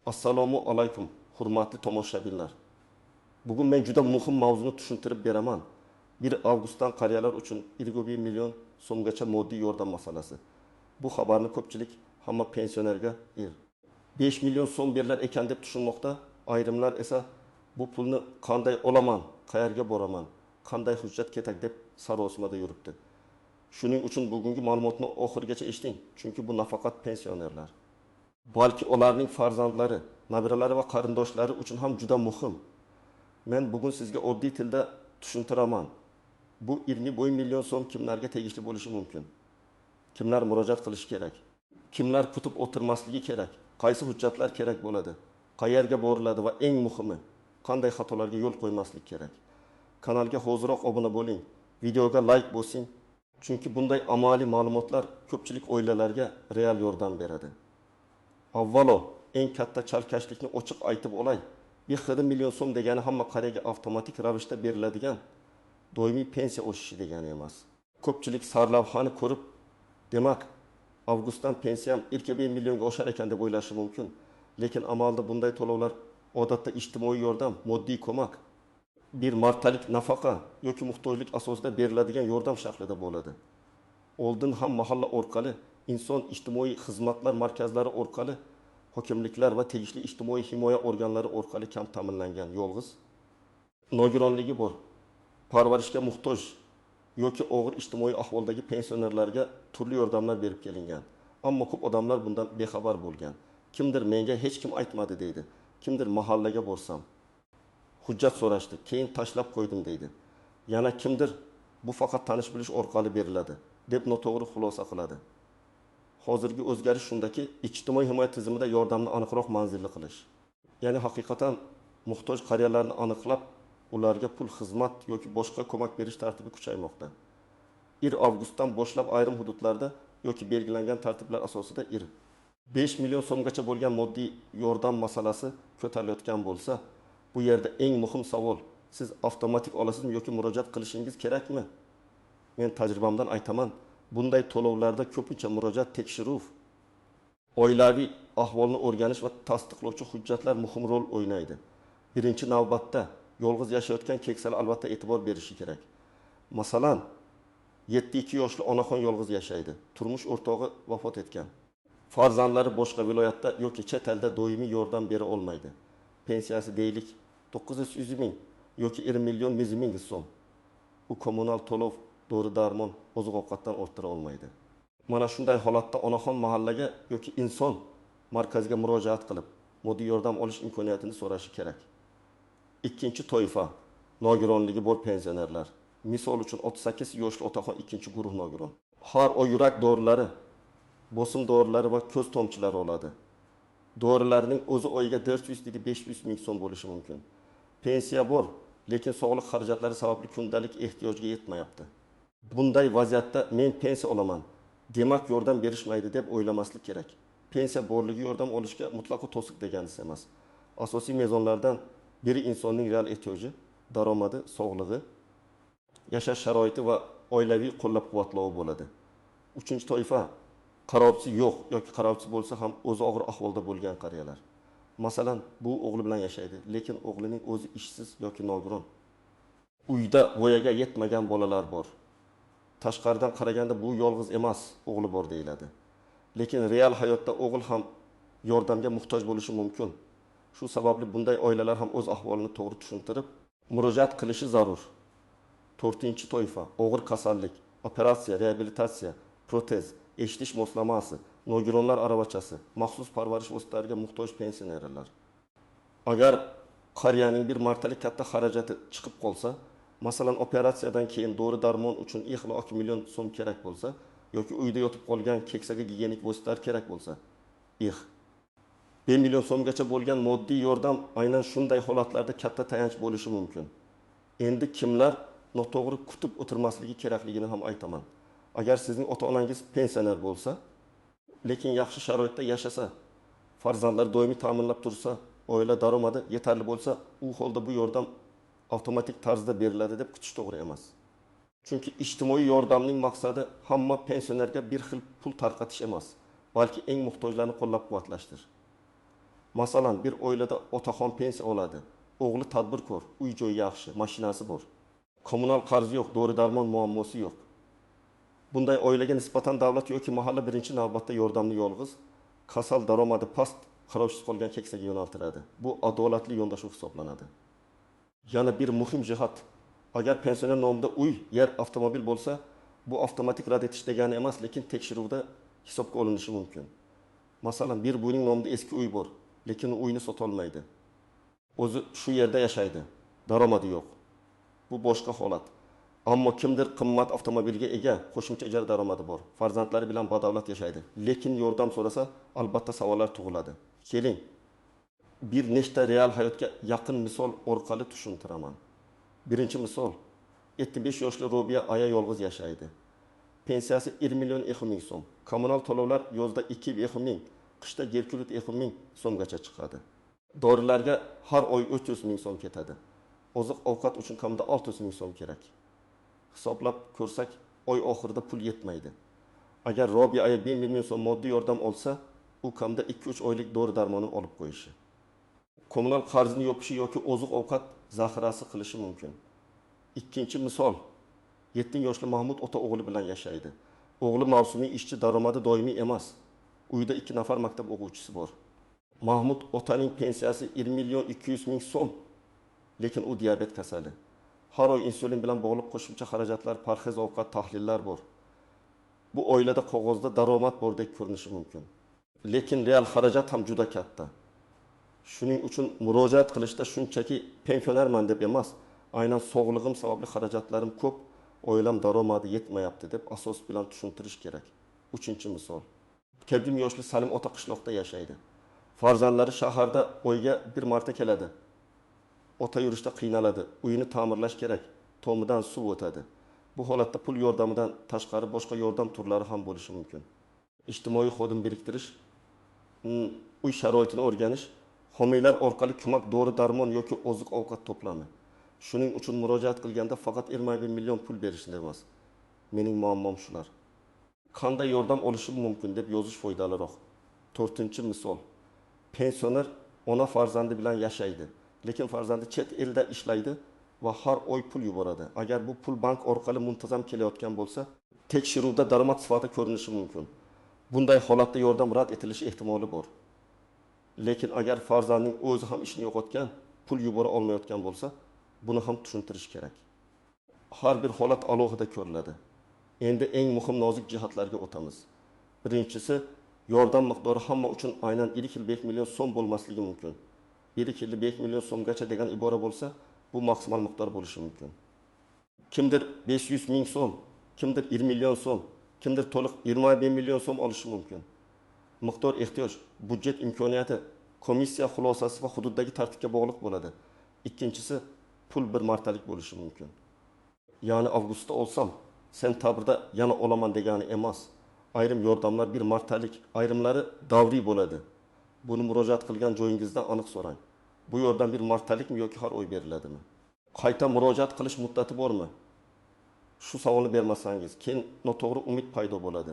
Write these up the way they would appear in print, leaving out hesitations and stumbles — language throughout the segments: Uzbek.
Assalomu alaykum, hurmatli tomoshabinlar. Bugun men juda muhim mavzuni tushuntirib beraman. 1 avgustdan qariyalar uchun 1,1 million so'mgacha moddiy yordam masalasi. Bu xabarni ko'pchilik hamma pensionerga 5 million so'm berilar ekan deb tushunmoqda. Ayrimlar esa bu pulni qanday olaman, qayerga boraman, qanday hujjat kerak deb sarosimada yuribdi. Shuning uchun bugungi ma'lumotni oxirigacha eshiting, chunki bu nafaqat pensionerlar, balki ularning farzandlari, nabiralari va qarindoshlari uchun ham juda muhim. Men bugun sizga oddiy tilda tushuntiraman. Bu 1,1 million so'm kimlarga tegishli bo'lishi mumkin? Kimlar murojaat qilishi kerak? Kimlar kutib o'tirmasligi kerak? Qaysi hujjatlar kerak bo'ladi? Qayerga boriladi va eng muhimi, qanday xatolarga yo'l qo'ymaslik kerak? Kanalga hoziroq obuna bo'ling, videoga like bosing, chunki bunday amaliy ma'lumotlar ko'pchilik oilalarga real yordam beradi. Avvalo, eng katta chalkashlikni ochiq aytib olay. 1 million so'm degani hamma qariyaga avtomatik ravishda beriladigan doimiy pensiya o'sishi degani emas. Ko'pchilik sarlavhani ko'rib, demak, avgustdan pensiyam 1,1 millionga oshar ekan deb o'ylashi mumkin. Lekin amalda bunday to'lovlar odatda ijtimoiy yordam, moddiy ko'mak, bir martalik nafaqa yoki muhtojlik asosida beriladigan yordam shaklida bo'ladi. Oldin ham mahalla orqali, inson ijtimoiy xizmatlar markazlari orqali, hokimliklar va tegishli ijtimoiy himoya organlari orqali kam ta'minlangan yolg'iz, nogironligi bor, parvarishga muhtoj yoki og'ir ijtimoiy ahvoldagi pensionerlarga turli yordamlar berib kelingan. Ammo ko'p odamlar bundan bexabar bo'lgan. Kimdir menga hech kim aytmadi deydi. Kimdir mahallaga borsam hujjat so'rashdi, keyin tashlab qo'ydim deydi. Yana kimdir bu faqat tanish bilish orqali beriladi deb noto'g'ri xulosa qiladi. Hozirgi o'zgarish shundaki, ijtimoiy himoya tizimida yordamni aniqroq manzilli qilish. Ya'ni haqiqatan muhtoj qariyalarni aniqlab, ularga pul, xizmat yoki boshqa ko'mak berish tartibi kuchaymoqda. 1 avgustdan boshlab ayrim hududlarda yoki belgilangan tartiblar asosida 5 million so'mgacha bo'lgan moddiy yordam masalasi ko'tarilayotgan bo'lsa, bu yerda eng muhim savol, siz avtomatik olasizmi yoki murojaat qilishingiz kerakmi? Men tajribamdan aytaman, bunday to'lovlarda ko'pincha murojaat, tekshiruv, oilaviy ahvolni o'rganish va tasdiqlovchi hujjatlar muhim rol o'ynaydi. Birinchi navbatda yolg'iz yashayotgan keksalar albatta e'tibor berishi kerak. Masalan, 7-2 yoshli onaxon yolg'iz yashaydi. Turmush o'rtog'i vafot etgan. Farzandlari boshqa viloyatda yoki chet elda doimiy yordam bera olmaydi. Pensiyasi deylik 900 ming yoki 1 million 100 ming so'm. U kommunal to'lov, dori-darmon, oziq-ovqatdan orttira olmaydi. Mana shunday holatda onaxon mahallaga yoki inson markaziga murojaat qilib, moddiy yordam olish imkoniyatini so'rashi kerak. Ikkinchi toifa, nogironligi bor pensionerlar. Misol uchun 38 yoshli otaxon ikkinchi guruh nogiron. Har oy yurak dorilari, bosim dorilari va ko'z tomchilari oladi. Dorilarning o'zi oyiga 400-500 ming so'm bo'lishi mumkin. Pensiya bor, lekin sog'liq xarajatlari sababli kundalik ehtiyojga yetmayapti. Bunday vaziyatda men pensiya olaman, demak yordam berishmaydi deb o'ylamaslik kerak. Pensiya borligi yordam olishga mutlaqo to'siq deganisi emas. Asosiy mezonlardan biri insonning real ehtiyoji, daromadi, sog'lig'i, yashash sharoiti va oilaviy qo'llab-quvvatlovi bo'ladi. Uchinchi toifa, qarovchisi yo'q yoki qarovchisi bo'lsa ham o'zi og'ir ahvolda bo'lgan qariyalar. Masalan, bu o'g'li bilan yashaydi, lekin o'g'lining o'zi ishsiz yoki nogiron. Uyda voyaga yetmagan bolalar bor. Tashqaridan qaraganda bu yolg'iz emas, o'g'li bor deyiladi. Lekin real hayotda o'g'il ham yordamga muhtoj bo'lishi mumkin. Shu sababli bunday oilalar ham o'z ahvolini to'g'ri tushuntirib, murojaat qilishi zarur. 4-toifa, og'ir kasallik, operatsiya, reabilitatsiya, protez, eshitish moslamasi, nogironlar aravachasi, maxsus parvarish vositalariga muhtoj pensionerlar. Agar qariyaning bir martalik katta xarajati chiqib qolsa, masalan operatsiyadan keyin dori-darmon uchun 2 million so'm kerak bo'lsa, yoki uyda yotib qolgan keksaga gigiyenik vositalar kerak bo'lsa, 1 million so'mgacha bo'lgan moddiy yordam aynan shunday holatlarda katta tayanch bo'lishi mumkin. Endi kimlar noto'g'ri kutib o'tirmasligi kerakligini ham aytaman. Agar sizning ota-onangiz pensioner bo'lsa, lekin yaxshi sharoitda yashasa, farzandlar doimiy ta'minlab tursa, oila daromadi yetarli bo'lsa, u holda bu yordam avtomatik tarzda beriladi deb kutish to'g'ri emas. Chunki ijtimoiy yordamning maqsadi hamma pensionerga bir xil pul tarqatish emas, balki eng muhtojlarni qo'llab-quvvatlashdir. Masalan, bir oilada otaxon pensiya oladi. O'g'li tadbirkor, uy-joyi yaxshi, mashinasi bor. Kommunal qarzi yo'q, dori-darmon muammosi yo'q. Bunday oilaga nisbatan davlat yoki mahalla birinchi navbatda yordamni yolg'iz, kasal daromadi past, qarovsiz qolgan keksaga yo'naltiradi. Bu adolatli yondashuv hisoblanadi. Yana bir muhim jihat, agar pensioner nomida uy, yer, avtomobil bo'lsa, bu avtomatik rad etish degani emas, lekin tekshiruvda hisobga olinishi mumkin. Masalan, bir buyning nomida eski uy bor, lekin uyni sota olmaydi. O'zi shu yerda yashaydi, daromadi yo'q. Bu boshqa holat. Ammo kimdir qimmat avtomobilga ega, qo'shimcha ijara daromadi bor. Farzandlari bilan badavlat yashaydi. Lekin yordam so'rasa, albatta savollar tug'iladi. Keling, bir nechta real hayotga yaqin misol orqali tushuntiraman. Birinchi misol, 75 yoshli Robiya aya yolg'iz yashaydi. Pensiyasi 20 million ming so'm. Kommunal to'lovlar yozda 2 ming, qishda gerkulit ming so'mgacha chiqadi. Dorilarga har oy 300 ming so'm ketadi. Oziq-ovqat uchun kamida 600 ming so'm kerak. Hisoblab ko'rsak, oy oxirida pul yetmaydi. Agar Robiya aya 1 million so'm moddiy yordam olsa, u kamida 2-3 oylik dori-darmonini olib qo'yishi. Kommunal qarzini yopishi yoki oziq-ovqat zaxirasi qilishi mumkin. Ikkinchi misol, 7 yoshli Mahmud ota o'g'li bilan yashaydi. O'g'li mavsumiy ishchi, daromadi doimiy emas. Uyda 2 nafar maktab o'quvchisi bor. Mahmud otaning pensiyasi 20 million 200 ming so'm, lekin u diabet kasali. Har oy insulin bilan bog'liq qo'shimcha xarajatlar, parhez ovqat, tahlillar bor. Bu oilada qog'ozda daromad bordek ko'rinishi mumkin. Lekin real xarajat ham juda katta. Shuning uchun murojaat qilishda shunchaki pensionerman deb emas, aynan sog'lig'im sababli xarajatlarim ko'p, oilam daromadi yetmayapti deb asos bilan tushuntirish kerak. Uchinchi misol. 20 yoshli Salim ota qishloqda yashaydi. Farzandlari shaharda oyga bir marta keladi. Ota yurishda qiynaladi, uyini ta'mirlash kerak, tomidan suv o'tadi. Bu holatda pul yordamidan tashqari boshqa yordam turlari ham bo'lishi mumkin. Ijtimoiy xodim biriktirish, uy sharoitini o'rganish, homiylar orqali ko'mak, dori-darmon yoki oziq-ovqat to'plami. Shuning uchun murojaat qilganda faqat 21 million pul berishni emas. Mening muammom shular. Qanday yordam olishim mumkin deb yozish foydaliroq. 4-misol. Pensioner ona farzandi bilan yashaydi, lekin farzandi chet elda ishlaydi va har oy pul yuboradi. Agar bu pul bank orqali muntazam kelayotgan bo'lsa, tekshiruvda daromad sifati ko'rinishi mumkin. Bunday holatda yordam rad etilishi ehtimoli bor. Lekin agar farzandning o'zi ham ishini yo'qotgan, pul yubora olmayotgan bo'lsa, buni ham tushuntirish kerak. Har bir holat alohida ko'riladi. Endi eng muhim nozik jihatlarga o'tamiz. Birinchisi, yordam miqdori hamma uchun aynan 2 million so'm bo'lmasligi mumkin. 2 million so'mgacha degan ibora bo'lsa, bu maksimal miqdor bo'lishi mumkin. Kimdir 500 ming so'm, kimdir 20 million so'm, kimdir to'liq 21 million so'm olishi mumkin. Miqdor ehtiyoj, budjet imkoniyati, komissiya xulosasi va hududdagi tartibga bog'liq bo'ladi. Ikkinchisi, pul bir martalik bo'lishi mumkin. Ya'ni avgustda olsam, sentabrda yana olaman degani emas. Ayrim yordamlar bir martalik, ayrimlari davriy bo'ladi. Buni murojaat qilgan joyingizdan aniq so'rang. Bu yordam bir martalikmi yoki har oy beriladimi? Qayta murojaat qilish muddati bormi? Shu savolni bermasangiz, keyin noto'g'ri umid paydo bo'ladi.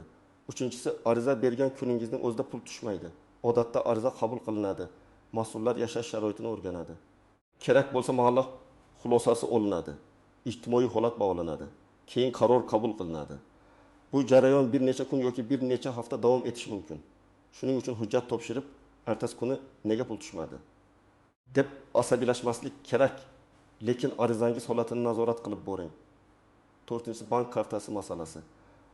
Uchinchisi, ariza bergan kuningizning o'zida pul tushmaydi. Odatda ariza qabul qilinadi. Mas'ullar yashash sharoitini o'rganadi. Kerak bo'lsa mahalla xulosasi olinadi. Ijtimoiy holat bog'lanadi. Keyin qaror qabul qilinadi. Bu jarayon bir necha kun yoki bir necha hafta davom etishi mumkin. Shuning uchun hujjat topshirib, ertasi kuni nega pul tushmadi deb asabiylashmaslik kerak. Lekin arizangiz holatini nazorat qilib boring. 4-si bank kartasi masalasi.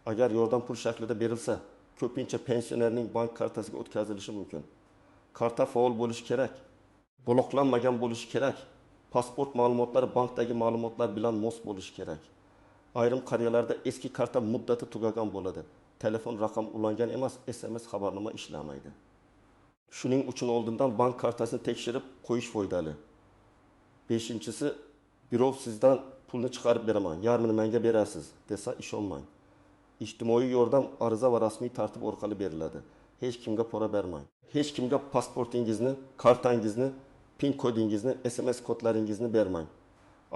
Agar yordam pul shaklida berilsa, ko'pincha pensionerning bank kartasiga o'tkazilishi mumkin. Karta faol bo'lishi kerak. Bloqlanmagan bo'lishi kerak. Pasport ma'lumotlari bankdagi ma'lumotlar bilan mos bo'lishi kerak. Ayrim qariyalarda eski karta muddati tugagan bo'ladi. Telefon raqam ulangan emas, SMS xabarnoma ishlamaydi. Shuning uchun oldindan bank kartasini tekshirib qo'yish foydali. 5-si, birov sizdan pulni chiqarib beraman, yarmini menga berasiz desa ishonmang. Ijtimoiy yordam ariza va rasmiy tartib orqali beriladi. Hech kimga pora bermang. Hech kimga pasportingizni, kartangizni, PIN kodingizni, SMS kodlaringizni bermang.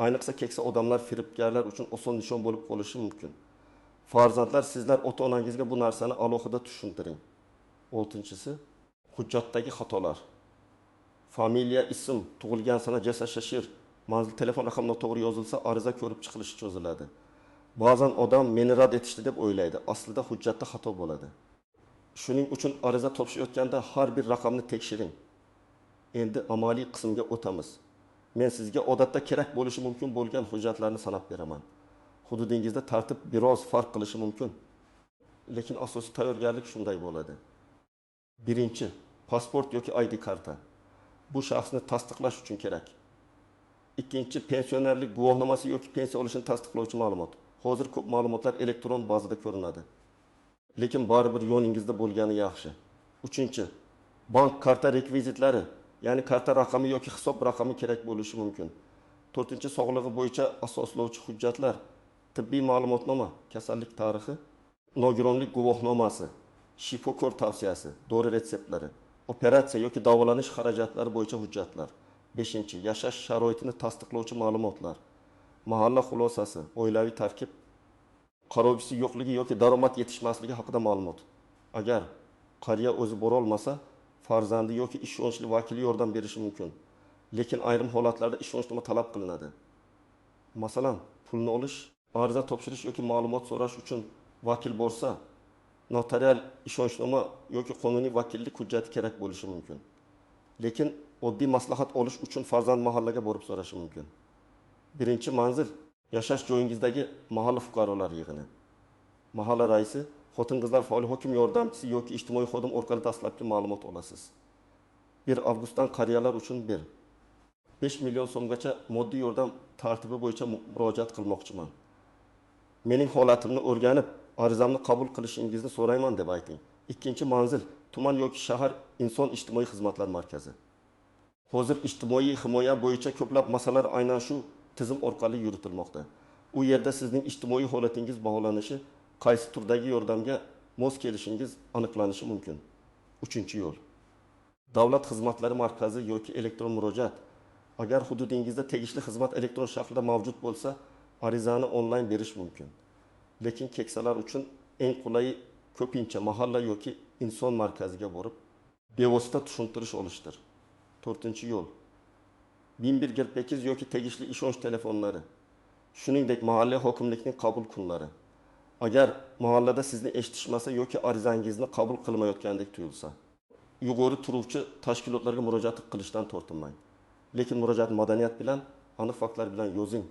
Ayniqsa keksa odamlar firibgarlar uchun oson nishon bo'lib qolishi mumkin. Farzandlar, sizlar ota-onangizga bu narsani alohida tushuntiring. 6-si, hujjatdagi xatolar. familiya, ism, tug'ilgan sana, jasashashir, manzil, telefon raqami noto'g'ri yozilsa, ariza ko'rib chiqilishi cho'ziladi. Ba'zan odam meni rad etishdi deb o'ylaydi. Aslida hujjatda xato bo'ladi. Shuning uchun ariza topshirayotganda har bir raqamni tekshiring. Endi amaliy qismga o'tamiz. Men sizga odatda kerak bo'lishi mumkin bo'lgan hujjatlarni sanab beraman. Hududingizda tartib biroz farq qilishi mumkin. Lekin asosiy tayyorgarlik shunday bo'ladi. Birinchi, pasport yoki ID karta. Bu shaxsni tasdiqlash uchun kerak. Ikkinchi, pensionerlik guvohnomasi yoki pensiya olishini tasdiqlovchi ma'lumot. Hozir ko'p ma'lumotlar elektron bazada ko'rinadi. Lekin baribir yoningizda bo'lgani yaxshi. Uchinchi, bank karta rekvizitlari, ya'ni karta raqami yoki hisob raqami kerak bo'lishi mumkin. To'rtinchi, sog'lig'i bo'yicha asoslovchi hujjatlar, tibbiy ma'lumotnoma, kasallik tarixi, nogironlik guvohnomasi, shifokor tavsiyasi, dori retseptlari, operatsiya yoki davolanish xarajatlari bo'yicha hujjatlar. Beshinchi, yashash sharoitini tasdiqlovchi ma'lumotlar, mahalla xulosasi, oilaviy tarkib, qarovchisi yo'qligi yoki daromad yetishmasligi haqida ma'lumot. Agar qariya o'zi bora olmasa, farzandi yoki ishonchli vakili yordam berishi mumkin. Lekin ayrim holatlarda ishonchnoma talab qilinadi. Masalan, pulni olish, ariza topshirish yoki ma'lumot so'rash uchun vakil bo'lsa, notarial ishonchnoma yoki qonuniy vakillik hujjati kerak bo'lishi mumkin. Lekin oddiy maslahat olish uchun farzand mahallaga borib so'rashi mumkin. Birinchi manzil, yashash joyingizdagi mahalla fuqarolar yig'ini. Mahalla raisi, xotin-qizlar faol hokim yordamchisi yoki ijtimoiy xodim orqali dastlabki ma'lumot olasiz. 1 avgustdan qariyalar uchun 5 million so'mgacha moddiy yordam tartibi bo'yicha murojaat qilmoqchiman. Mening holatimni o'rganib, arizamni qabul qilishingizni so'rayman deb ayting. Ikkinchi manzil, tuman yoki shahar inson ijtimoiy xizmatlar markazi. Hozir ijtimoiy himoya bo'yicha ko'plab masalalar aynan shu tizim orqali yuritilmoqda. U yerda sizning ijtimoiy holatingiz baholanishi, qaysi turdagi yordamga mos kelishingiz aniqlanishi mumkin. Uchinchi yo'l. Davlat xizmatlari markazi yoki elektron murojaat. Agar hududingizda tegishli xizmat elektron shaklda mavjud bo'lsa, arizani onlayn berish mumkin. Lekin keksalar uchun eng qulay ko'pincha mahalla yoki inson markaziga borib, bevosita tushuntirish olishdir. To'rtinchi yo'l. 1148 yoki tegishli ishonch telefonlari. Shuningdek, mahalliy hokimlikning qabul kunlari. Agar mahallada sizni eshitishmasa yoki arizangizni qabul qilmayotgandek tuyulsa, yuqori turuvchi tashkilotlarga murojaat qilishdan tortinmang. Lekin murojaat madaniyat bilan, aniq faktlar bilan yozing.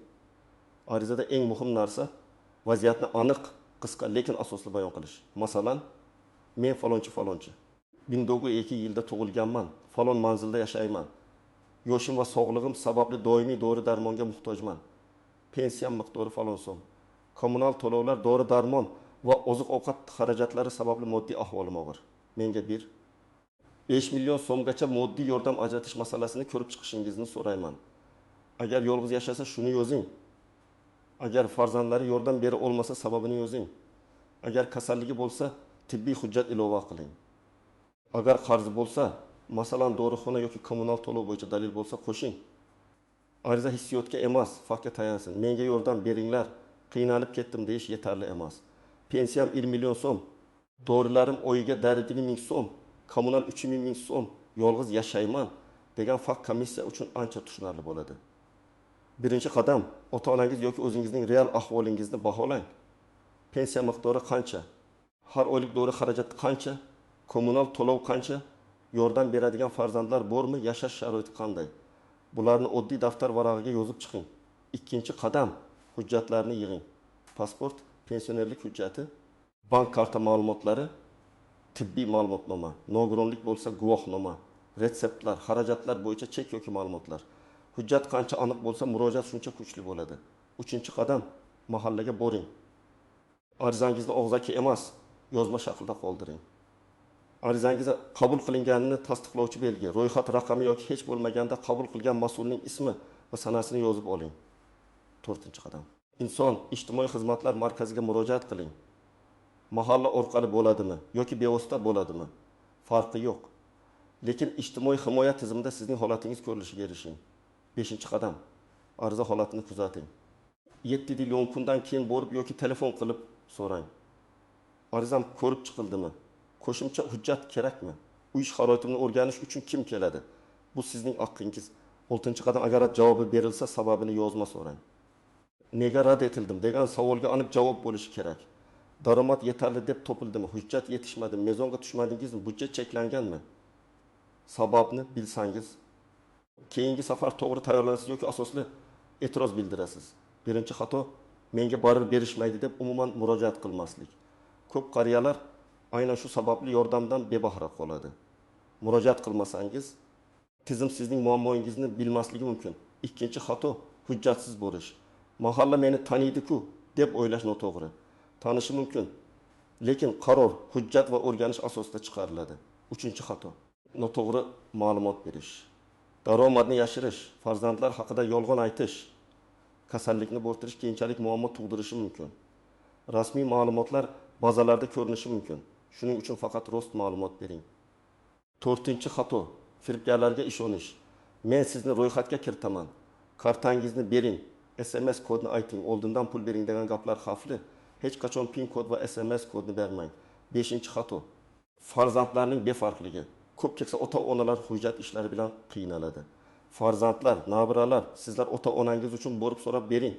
Arizada eng muhim narsa vaziyatni aniq, qisqa lekin asosli bayon qilish. Masalan, men falonchi 1902 yilda tug'ilganman, falon manzilda yashayman. Yoshim va sog'lig'im sababli doimiy dori-darmonga muhtojman. Pensiyam miqdori falon so'm. Kommunal to'lovlar, dori-darmon va oziq-ovqat xarajatlari sababli moddiy ahvolim og'ir. Menga 5 million so'mgacha moddiy yordam ajratish masalasini ko'rib chiqishingizni so'rayman. Agar yolg'iz yashasa shuni yozing. Agar farzandlari yordam bera olmasa sababini yozing. Agar kasalligi bo'lsa, tibbiy hujjat ilova qiling. Agar qarzi bo'lsa, masalan dorixona yoki kommunal to'lov bo'yicha dalil bo'lsa qo'shing. Ariza hissiyotga emas, faktga tayansin. Menga yordam beringlar, qiynalib ketdim deyish yetarli emas. Pensiyam 1 million so'm, dorilarim oyiga darajali 1000 so'm, kommunal 3000 so'm, yolg'iz yashayman degan fakt komissiya uchun ancha tushunarli bo'ladi. Birinchi qadam, ota-onangiz yoki o'zingizning real ahvolingizni baholang. Pensiya miqdori qancha? Har oylik dori xarajati qancha? Kommunal to'lov qancha? Yordam beradigan farzandlar bormi? Yashash sharoiti qanday? Bularni oddiy daftar varag'iga yozib chiqing. Ikkinchi qadam, hujjatlarni yig'ing. Pasport, pensionerlik hujjati, bank karta ma'lumotlari, tibbiy ma'lumotnoma, nogironlik bo'lsa guvohnoma, retseptlar, xarajatlar bo'yicha chek yoki ma'lumotlar. Hujjat qancha aniq bo'lsa, murojaat shuncha kuchli bo'ladi. Uchinchi qadam, mahallaga boring. Arizangizni og'zaki emas, yozma shaklda qoldiring. Arizangizni qabul qilinganini tasdiqlovchi belgi, ro'yxat raqami yoki hech bo'lmaganda qabul qilgan mas'ulning ismi va sanasini yozib oling. To'rtinchi qadam. Inson ijtimoiy xizmatlar markaziga murojaat qiling. Mahalla orqali bo'ladimi yoki bevosita bo'ladimi? Farqi yo'q. Lekin ijtimoiy himoya tizimida sizning holatingiz ko'rilishiga erishing. 5-qadam. Ariza holatini kuzating. 7 yil 10 kundan keyin borib yoki telefon qilib so'rang. Arizam ko'rib chiqildimi? Qo'shimcha hujjat kerakmi? Uy sharoitimni o'rganish uchun kim keladi? Bu sizning haqqingiz. 6-qadam agar javobi berilsa, sababini yozma so'rang. Nega rad etildim degan savolga aniq javob bo'lishi kerak. Daromad yetarli deb topildimi? Hujjat yetishmadimi? Mezonga tushmadingizmi? Budjet cheklanganmi? Sababni bilsangiz, keyingi safar to'g'ri tayyorlanasiz yoki asosli e'tiroz bildirasiz. Birinchi xato menga baribir berishmaydi deb umuman murojaat qilmaslik. Ko'p qariyalar aynan shu sababli yordamdan bebahra qoladi. Murojaat qilmasangiz, tizim sizning muammoingizni bilmasligi mumkin. Ikkinchi xato hujjatsiz bo'lish. Mahalla meni taniydi-ku deb o'ylash noto'g'ri. Tanishi mumkin, lekin qaror hujjat va o'rganish asosida chiqariladi. Uchinchi xato noto'g'ri ma'lumot berish. Daromadni yashirish, farzandlar haqida yolg'on aytish, kasallikni bo'rttirish keyinchalik muammo tug'dirishi mumkin. Rasmiy ma'lumotlar bazalarda ko'rinishi mumkin. Shuning uchun faqat rost ma'lumot bering. To'rtinchi xato firibgarlarga ishonish. Men sizni ro'yxatga kiritaman. Kartangizni bering, SMS kodni ayting, oldindan pul bering degan gaplar xavfli. Hech qachon PIN kod va SMS kodni bermang. 5-xato farzandlarning befarqligi. Ko'p keksa ota-onalar hujjat ishlari bilan qiynaladi. Farzandlar, nabiralar, sizlar ota-onangiz uchun borib so'rab bering.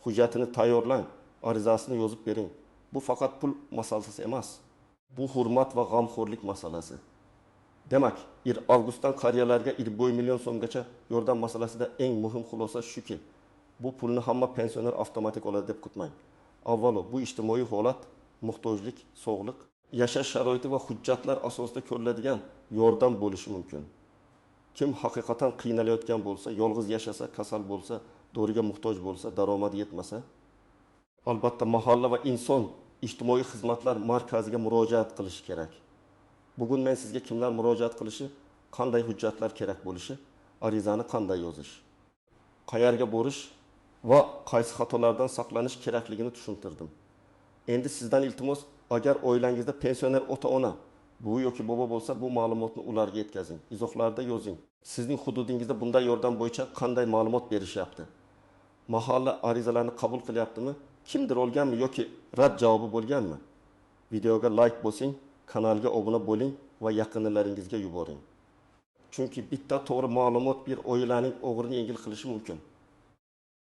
Hujjatini tayyorlang, arizasini yozib bering. Bu faqat pul masalasi emas. Bu hurmat va g'amxo'rlik masalasi. Demak, avgustdan qariyalarga 1 million so'mgacha yordam masalasida eng muhim xulosa shuki, bu pulni hamma pensioner avtomatik oladi deb kutmang. Avvalo, bu ijtimoiy holat, muhtojlik, sog'liq, yashash sharoiti va hujjatlar asosida ko'riladigan yordam bo'lishi mumkin. Kim haqiqatan qiynalayotgan bo'lsa, yolg'iz yashasa, kasal bo'lsa, doriga muhtoj bo'lsa, daromadi yetmasa, albatta mahalla va inson ijtimoiy xizmatlar markaziga murojaat qilish kerak. Bugun men sizga kimlar murojaat qilishi, qanday hujjatlar kerak bo'lishi, arizani qanday yozish, qayerga borish va qaysi xatolardan saqlanish kerakligini tushuntirdim. Endi sizdan iltimos, agar oilangizda pensioner ota-ona, buvi yoki bobo bo'lsa, bu ma'lumotni ularga yetkazing, izohlarda yozing. Sizning hududingizda bunday yordam bo'yicha qanday ma'lumot berishyapti? Mahalla arizalarni qabul qilyaptimi? Kimdir olganmi yoki rad javobi bo'lganmi? Videoga like bosing, kanalga obuna bo'ling va yaqinlaringizga yuboring. Chunki bitta to'g'ri ma'lumot bir oilaning og'irini yengil qilishi mumkin.